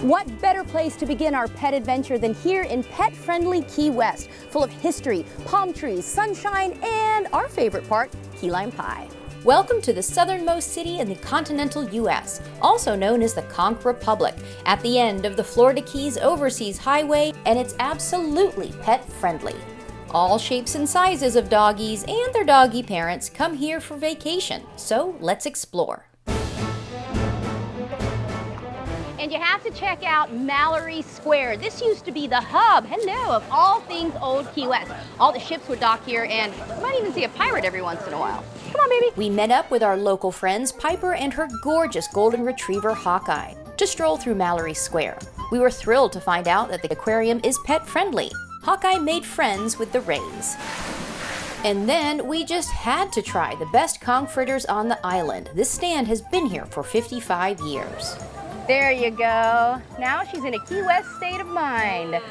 What better place to begin our pet adventure than here in pet-friendly Key West, full of history, palm trees, sunshine, and our favorite part, key lime pie. Welcome to the southernmost city in the continental U.S., also known as the Conch Republic, at the end of the Florida Keys Overseas Highway, and it's absolutely pet-friendly. All shapes and sizes of doggies and their doggy parents come here for vacation, so let's explore. And you have to check out Mallory Square. This used to be the hub, of all things old Key West. All the ships would dock here, and you might even see a pirate every once in a while. Come on, baby. We met up with our local friends, Piper and her gorgeous golden retriever, Hawkeye, to stroll through Mallory Square. We were thrilled to find out that the aquarium is pet-friendly. Hawkeye made friends with the rays. And then we just had to try the best conch fritters on the island. This stand has been here for 55 years. There you go. Now she's in a Key West state of mind.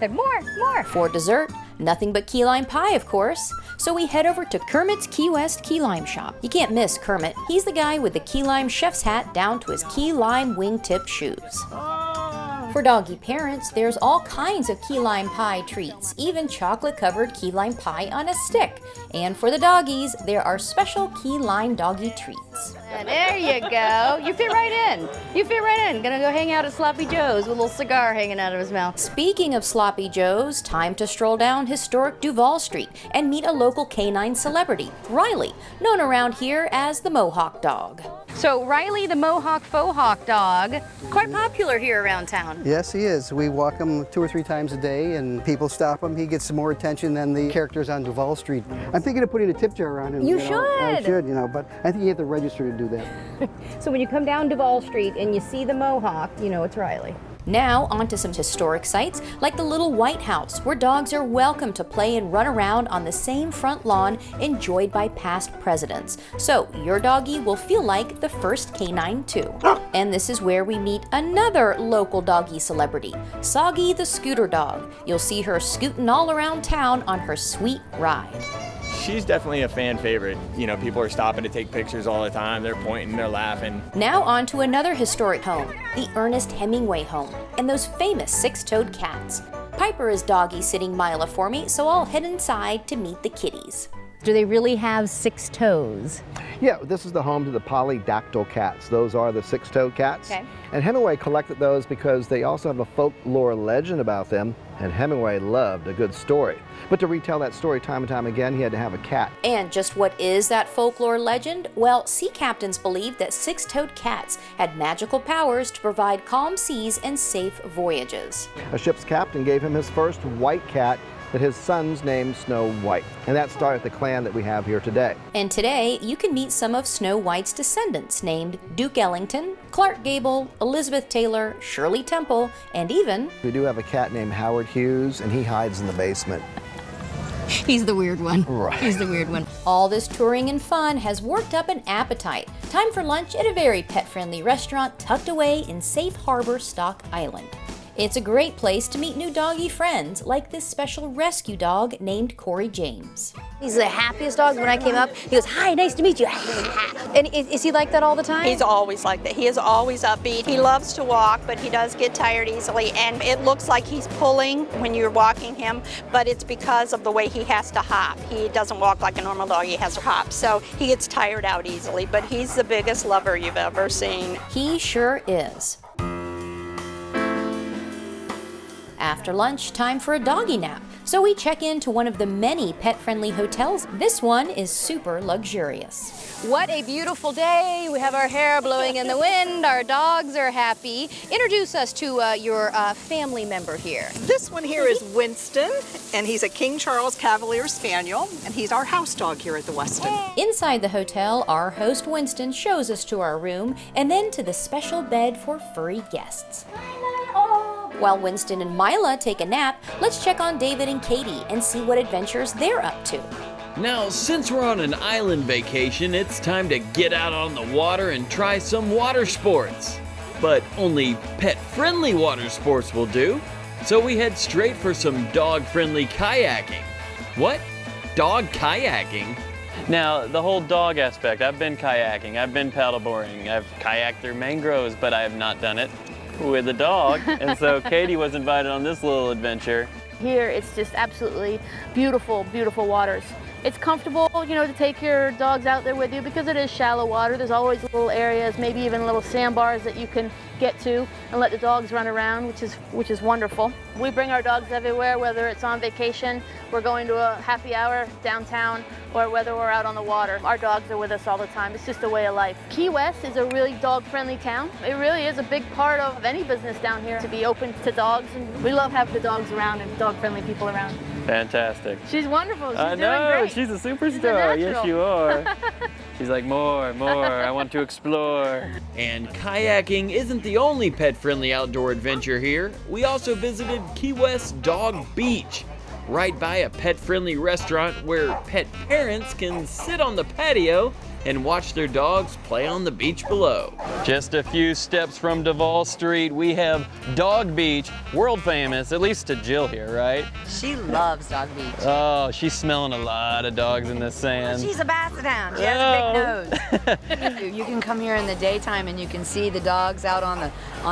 Said more. For dessert, nothing but key lime pie, of course. So we head over to Kermit's Key West Key Lime Shop. You can't miss Kermit. He's the guy with the key lime chef's hat down to his key lime wingtip shoes. For doggy parents, there's all kinds of key lime pie treats, even chocolate-covered key lime pie on a stick. And for the doggies, there are special key lime doggy treats. There you go. You fit right in. Gonna go hang out at Sloppy Joe's with a little cigar hanging out of his mouth. Speaking of Sloppy Joe's, time to stroll down historic Duval Street and meet a local canine celebrity, Riley, known around here as the Mohawk Dog. So Riley, the Mohawk faux hawk dog, quite popular here around town. Yes, he is. We walk him 2 or 3 times a day, and people stop him. He gets some more attention than the characters on Duval Street. I'm thinking of putting a tip jar on him. You should. I should, but I think you have to register to do that. So when you come down Duval Street and you see the Mohawk, you know it's Riley. Now onto some historic sites like the Little White House, where dogs are welcome to play and run around on the same front lawn enjoyed by past presidents. So your doggy will feel like the first canine too. And this is where we meet another local doggy celebrity, Soggy the Scooter Dog. You'll see her scooting all around town on her sweet ride. She's definitely a fan favorite. People are stopping to take pictures all the time. They're pointing, they're laughing. Now on to another historic home, the Ernest Hemingway home, and those famous 6-toed cats. Piper is doggy sitting Mila for me, so I'll head inside to meet the kitties. Do they really have 6 toes? Yeah, this is the home to the polydactyl cats. Those are the 6-toed cats. Okay. And Hemingway collected those because they also have a folklore legend about them, and Hemingway loved a good story. But to retell that story time and time again, he had to have a cat. And just what is that folklore legend? Well, sea captains believed that 6-toed cats had magical powers to provide calm seas and safe voyages. A ship's captain gave him his first white cat that his sons named Snow White. And that started the clan that we have here today. And today, you can meet some of Snow White's descendants named Duke Ellington, Clark Gable, Elizabeth Taylor, Shirley Temple, and even... We do have a cat named Howard Hughes, and he hides in the basement. He's the weird one. Right. He's the weird one. All this touring and fun has worked up an appetite. Time for lunch at a very pet-friendly restaurant tucked away in Safe Harbor, Stock Island. It's a great place to meet new doggy friends, like this special rescue dog named Corey James. He's the happiest dog. When I came up, he goes, "Hi, nice to meet you." And is he like that all the time? He's always like that. He is always upbeat. He loves to walk, but he does get tired easily. And it looks like he's pulling when you're walking him, but it's because of the way he has to hop. He doesn't walk like a normal dog. He has to hop. So he gets tired out easily, but he's the biggest lover you've ever seen. He sure is. After lunch, time for a doggy nap. So we check into one of the many pet-friendly hotels. This one is super luxurious. What a beautiful day. We have our hair blowing in the wind. Our dogs are happy. Introduce us to your family member here. This one here is Winston, and he's a King Charles Cavalier Spaniel, and he's our house dog here at the Westin. Inside the hotel, our host Winston shows us to our room and then to the special bed for furry guests. While Winston and Mila take a nap, let's check on David and Katie and see what adventures they're up to. Now, since we're on an island vacation, it's time to get out on the water and try some water sports. But only pet-friendly water sports will do, so we head straight for some dog-friendly kayaking. What? Dog kayaking? Now, the whole dog aspect, I've been kayaking, I've been paddleboarding, I've kayaked through mangroves, but I have not done it with a dog, and so Katie was invited on this little adventure. Here, it's just absolutely beautiful, beautiful waters. It's comfortable, you know, to take your dogs out there with you because it is shallow water. There's always little areas, maybe even little sandbars that you can get to and let the dogs run around, which is wonderful. We bring our dogs everywhere, whether it's on vacation, we're going to a happy hour downtown, or whether we're out on the water. Our dogs are with us all the time. It's just a way of life. Key West is a really dog-friendly town. It really is a big part of any business down here to be open to dogs, and we love having the dogs around and dog-friendly people around. Fantastic. She's wonderful. She's I doing know, great. she's a superstar. She's a Yes, natural. you are. She's like, more, I want to explore. And kayaking isn't the only pet-friendly outdoor adventure here. We also visited Key West Dog Beach, right by a pet-friendly restaurant where pet parents can sit on the patio and watch their dogs play on the beach below. Just a few steps from Duval Street, we have Dog Beach, world famous, at least to Jill here, right? She loves Dog Beach. Oh, she's smelling a lot of dogs in the sand. She's a basset hound. She has a big nose. You can come here in the daytime and you can see the dogs out on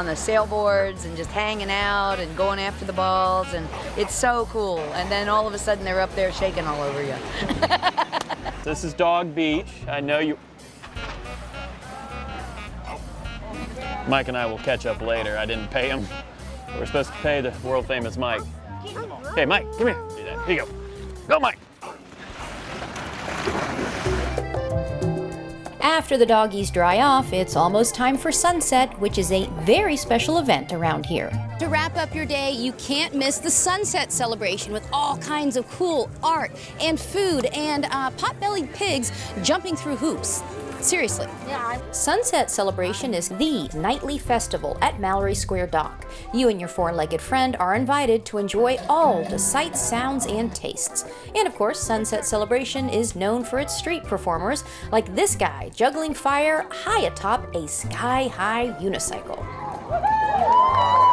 the sailboards and just hanging out and going after the balls, and it's so cool. And then all of a sudden they're up there shaking all over you. This is Dog Beach. I know you. Mike and I will catch up later. I didn't pay him. We're supposed to pay the world famous Mike. Hey, Mike, come here. Do that. Here you go. Go, Mike. After the doggies dry off, it's almost time for sunset, which is a very special event around here. To wrap up your day, you can't miss the sunset celebration with all kinds of cool art and food and pot-bellied pigs jumping through hoops. Seriously. Sunset Celebration is the nightly festival at Mallory Square Dock. You and your four-legged friend are invited to enjoy all the sights, sounds, and tastes. And of course, Sunset Celebration is known for its street performers, like this guy juggling fire high atop a sky-high unicycle.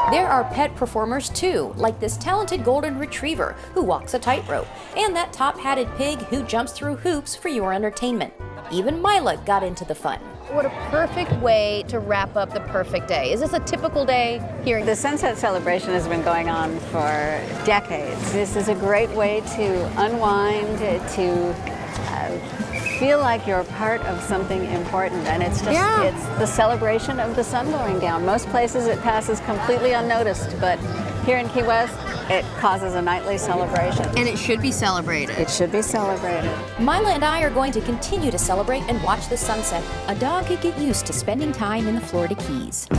There are pet performers too, like this talented golden retriever who walks a tightrope, and that top-hatted pig who jumps through hoops for your entertainment. Even Mila got into the fun. What a perfect way to wrap up the perfect day. Is this a typical day here? The Sunset Celebration has been going on for decades. This is a great way to unwind, to feel like you're part of something important, and it's just it's the celebration of the sun going down. Most places it passes completely unnoticed, but here in Key West it causes a nightly celebration. And it should be celebrated. It should be celebrated. Mila and I are going to continue to celebrate and watch the sunset. A dog could get used to spending time in the Florida Keys.